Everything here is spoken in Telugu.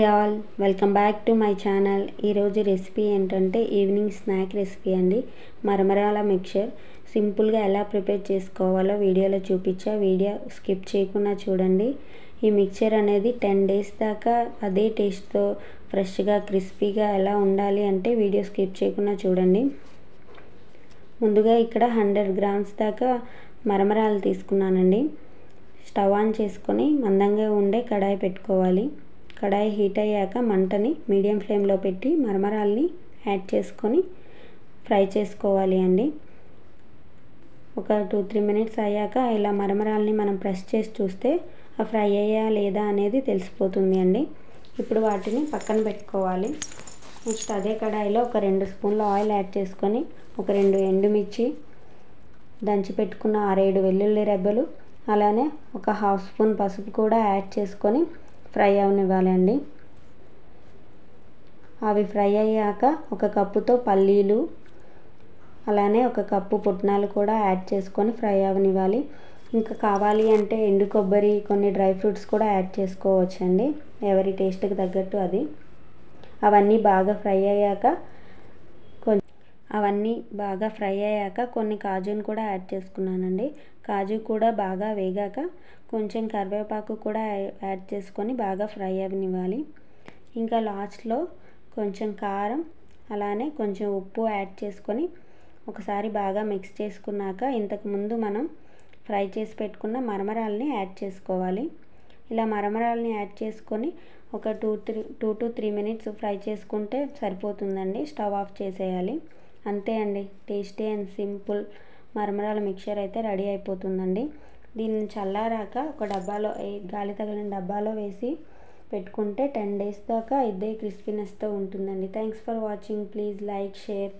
Hi all, welcome back to my channel. ఈరోజు రెసిపీ ఏంటంటే ఈవినింగ్ స్నాక్ రెసిపీ అండి. మరమరాల మిక్చర్ సింపుల్గా ఎలా ప్రిపేర్ చేసుకోవాలో వీడియోలో చూపించా. వీడియో స్కిప్ చేయకుండా చూడండి. ఈ మిక్చర్ అనేది 10 days దాకా అదే టేస్ట్తో ఫ్రెష్గా క్రిస్పీగా ఎలా ఉండాలి అంటే వీడియో స్కిప్ చేయకుండా చూడండి. ముందుగా ఇక్కడ 100 grams దాకా మరమరాలు తీసుకున్నానండి. స్టవ్ ఆన్ చేసుకొని మందంగా ఉండే కడాయి పెట్టుకోవాలి. కడాయి హీట్ అయ్యాక మంటని మీడియం ఫ్లేమ్లో పెట్టి మరమరాల్ని యాడ్ చేసుకొని ఫ్రై చేసుకోవాలి అండి. ఒక 2-3 minutes అయ్యాక ఇలా మరమరాల్ని మనం ప్రెస్ చేసి చూస్తే ఆ ఫ్రై అయ్యా లేదా అనేది తెలిసిపోతుంది అండి. ఇప్పుడు వాటిని పక్కన పెట్టుకోవాలి. నెక్స్ట్ అదే కడాయిలో ఒక 2 స్పూన్ల ఆయిల్ యాడ్ చేసుకొని ఒక 2 ఎండుమిర్చి, దంచి పెట్టుకున్న 6-7 వెల్లుల్లి రెబ్బలు, అలానే ఒక 1/2 స్పూన్ పసుపు కూడా యాడ్ చేసుకొని ఫ్రై అవనివ్వాలండి. అవి ఫ్రై అయ్యాక ఒక కప్పుతో పల్లీలు, అలానే ఒక కప్పు పుట్నాలు కూడా యాడ్ చేసుకొని ఫ్రై అవనివ్వాలి. ఇంకా కావాలి అంటే ఎండు కొబ్బరి, కొన్ని డ్రై ఫ్రూట్స్ కూడా యాడ్ చేసుకోవచ్చండి, ఎవరి టేస్ట్కి తగ్గట్టు అది. అవన్నీ బాగా ఫ్రై అయ్యాక కొన్ని కాజుని కూడా యాడ్ చేసుకున్నానండి. కాజు కూడా బాగా వేగాక కొంచెం కరివేపాకు కూడా యాడ్ చేసుకొని బాగా ఫ్రై అవనివ్వాలి. ఇంకా లాస్ట్లో కొంచెం కారం, అలానే కొంచెం ఉప్పు యాడ్ చేసుకొని ఒకసారి బాగా మిక్స్ చేసుకున్నాక ఇంతకుముందు మనం ఫ్రై చేసి పెట్టుకున్న మరమరాల్ని యాడ్ చేసుకోవాలి. ఇలా మరమరాల్ని యాడ్ చేసుకొని ఒక 2 to 3 minutes ఫ్రై చేసుకుంటే సరిపోతుందండి. స్టవ్ ఆఫ్ చేసేయాలి. అంతే అండి, టేస్టీ అండ్ సింపుల్ మరమరాల మిక్చర్ అయితే రెడీ అయిపోతుందండి. దీన్ని చల్లారాక ఒక డబ్బాలో, గాలి తగిలిన డబ్బాలో వేసి పెట్టుకుంటే 10 days దాకా ఇదే క్రిస్పీనెస్తో ఉంటుందండి. Thanks for watching. Please like, share.